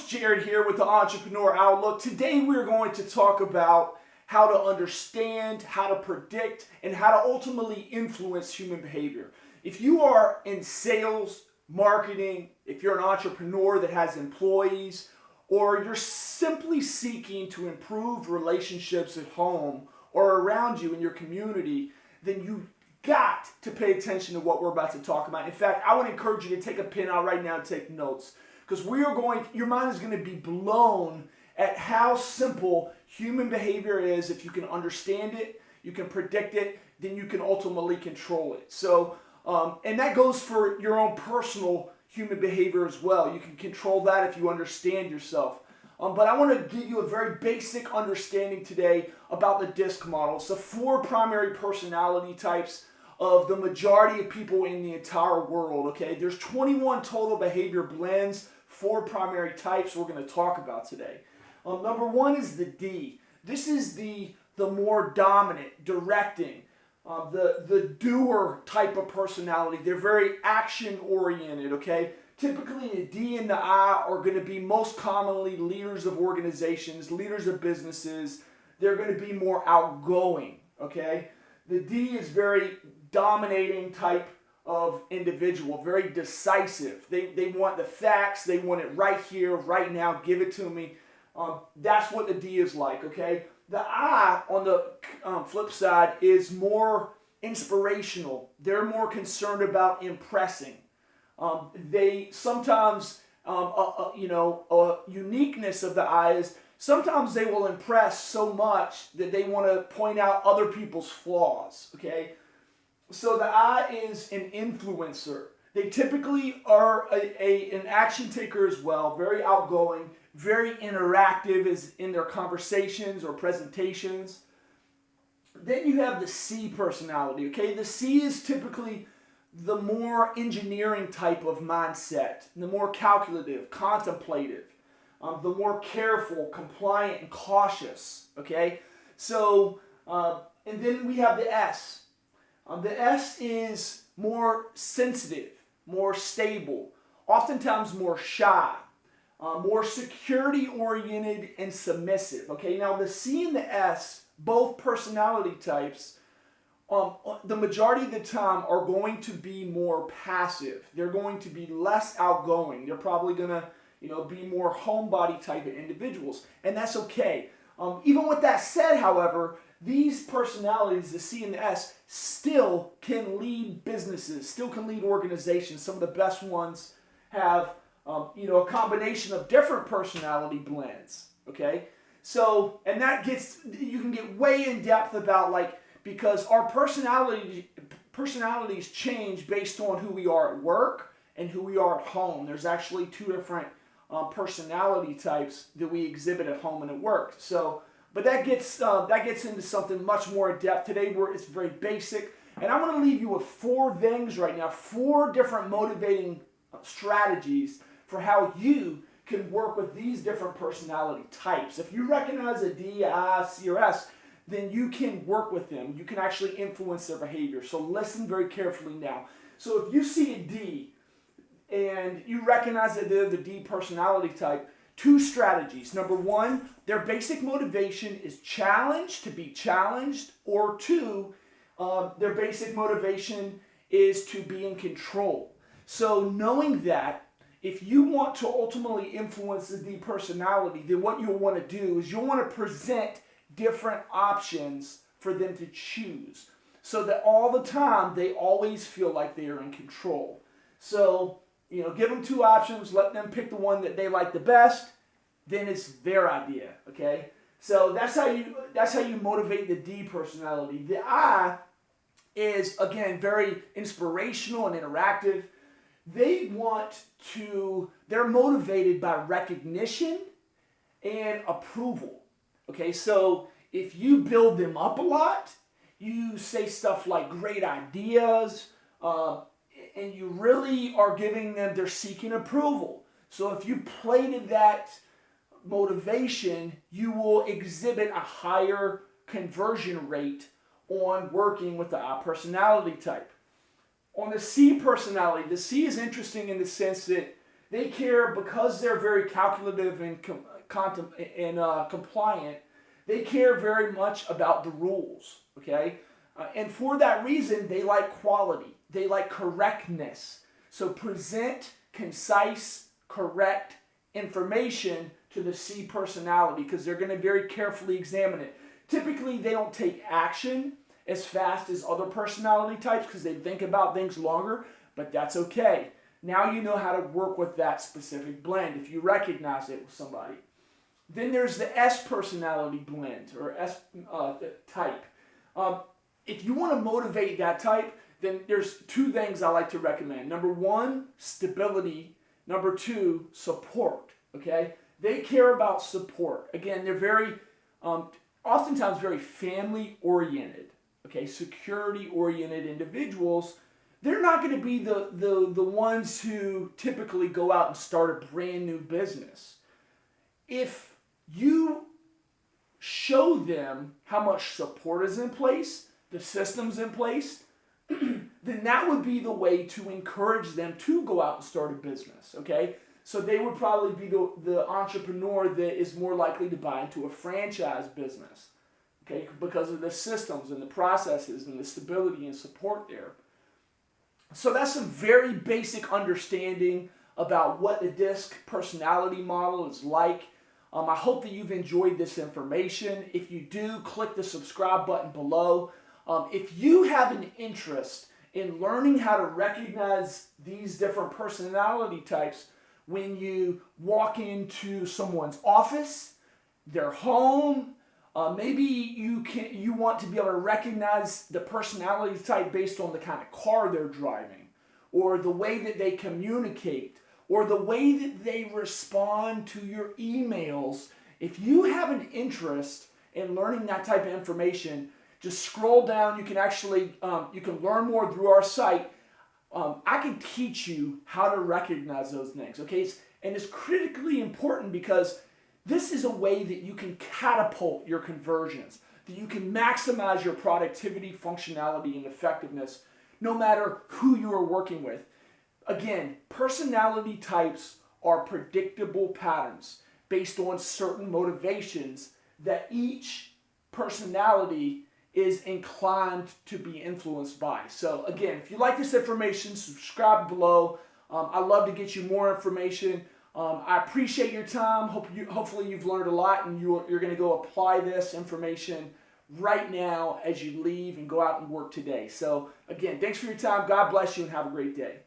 Jared here with the Entrepreneur Outlook. Today we're going to talk about how to understand, how to predict, and how to ultimately influence human behavior. If you are in sales, marketing, if you're an entrepreneur that has employees, or you're simply seeking to improve relationships at home or around you in your community, then you got to pay attention to what we're about to talk about. In fact, I would encourage you to take a pen out right now and take notes, because your mind is going to be blown at how simple human behavior is. If you can understand it, you can predict it, then you can ultimately control it. So, and that goes for your own personal human behavior as well. You can control that if you understand yourself. But I want to give you a very basic understanding today about the DISC model. So 4 primary personality types of the majority of people in the entire world, okay? There's 21 total behavior blends, 4 primary types we're going to talk about today. Number 1 is the D. This is the more dominant, directing, the doer type of personality. They're very action-oriented, okay? Typically, the D and the I are going to be most commonly leaders of organizations, leaders of businesses. They're going to be more outgoing, okay? The D is very dominating type of individual, very decisive. They want the facts. They want it right here, right now. Give it to me. That's what the D is like, okay? The I, on the flip side, is more inspirational. They're more concerned about impressing. They sometimes, uniqueness of the I is sometimes they will impress so much that they want to point out other people's flaws, okay? So the I is an influencer. They typically are an action taker as well, very outgoing, very interactive in their conversations or presentations. Then you have the C personality, okay? The C is typically the more engineering type of mindset, the more calculative, contemplative, the more careful, compliant, and cautious, okay? So, and then we have the S. The S is more sensitive, more stable, oftentimes more shy, more security-oriented and submissive, okay? Now, the C and the S, both personality types, the majority of the time are going to be more passive. They're going to be less outgoing. They're probably going to, be more homebody type of individuals, and that's okay. Even with that said, however, these personalities, the C and the S, still can lead businesses, still can lead organizations. Some of the best ones have, a combination of different personality blends, okay? So, and you can get way in depth about because our personalities change based on who we are at work and who we are at home. There's actually 2 different personality types that we exhibit at home and at work. So, but that gets into something much more in depth today, where it's very basic. And I'm going to leave you with 4 things right now, 4 different motivating strategies for how you can work with these different personality types. If you recognize a D, I, C, or S, then you can work with them. You can actually influence their behavior. So listen very carefully now. So if you see a D and you recognize that they're the D personality type, 2 strategies. Number 1, their basic motivation is to be challenged, or 2, their basic motivation is to be in control. So knowing that, if you want to ultimately influence the D personality, then what you'll want to do is you'll want to present different options for them to choose, so that all the time they always feel like they are in control. So, give them 2 options, let them pick the one that they like the best, then it's their idea, okay? So that's how you motivate the D personality. The I is, again, very inspirational and interactive. They're motivated by recognition and approval. Okay, so if you build them up a lot, you say stuff like great ideas, and you really are they're seeking approval. So if you play to that motivation, you will exhibit a higher conversion rate on working with the I personality type. On the C personality, the C is interesting in the sense that They care because they're very calculative and compliant. They care very much about the rules, okay? And for that reason, they like quality. They like correctness. So present concise, correct information to the C personality because they're going to very carefully examine it. Typically, they don't take action as fast as other personality types because they think about things longer, but that's okay. Now you know how to work with that specific blend if you recognize it with somebody. Then there's the S personality blend or S type. If you want to motivate that type, then there's two things I like to recommend. Number one, stability. Number two, support. Okay? They care about support. Again, they're very, oftentimes very family-oriented. Okay? Security-oriented individuals. They're not going to be the ones who typically go out and start a brand new business. If you show them how much support is in place, the system's in place, then that would be the way to encourage them to go out and start a business, okay? So they would probably be the entrepreneur that is more likely to buy into a franchise business, okay? Because of the systems and the processes and the stability and support there. So that's some very basic understanding about what the DISC personality model is like. I hope that you've enjoyed this information. If you do, click the subscribe button below. If you have an interest in learning how to recognize these different personality types when you walk into someone's office, their home, maybe you want to be able to recognize the personality type based on the kind of car they're driving, or the way that they communicate, or the way that they respond to your emails. If you have an interest in learning that type of information, just scroll down. You can actually you can learn more through our site. I can teach you how to recognize those things. Okay, and it's critically important because this is a way that you can catapult your conversions, that you can maximize your productivity, functionality, and effectiveness, no matter who you are working with. Again, personality types are predictable patterns based on certain motivations that each personality is inclined to be influenced by. So again, if you like this information, subscribe below. I'd love to get you more information. I appreciate your time. Hopefully you've learned a lot and you're going to go apply this information right now as you leave and go out and work today. So again, thanks for your time. God bless you and have a great day.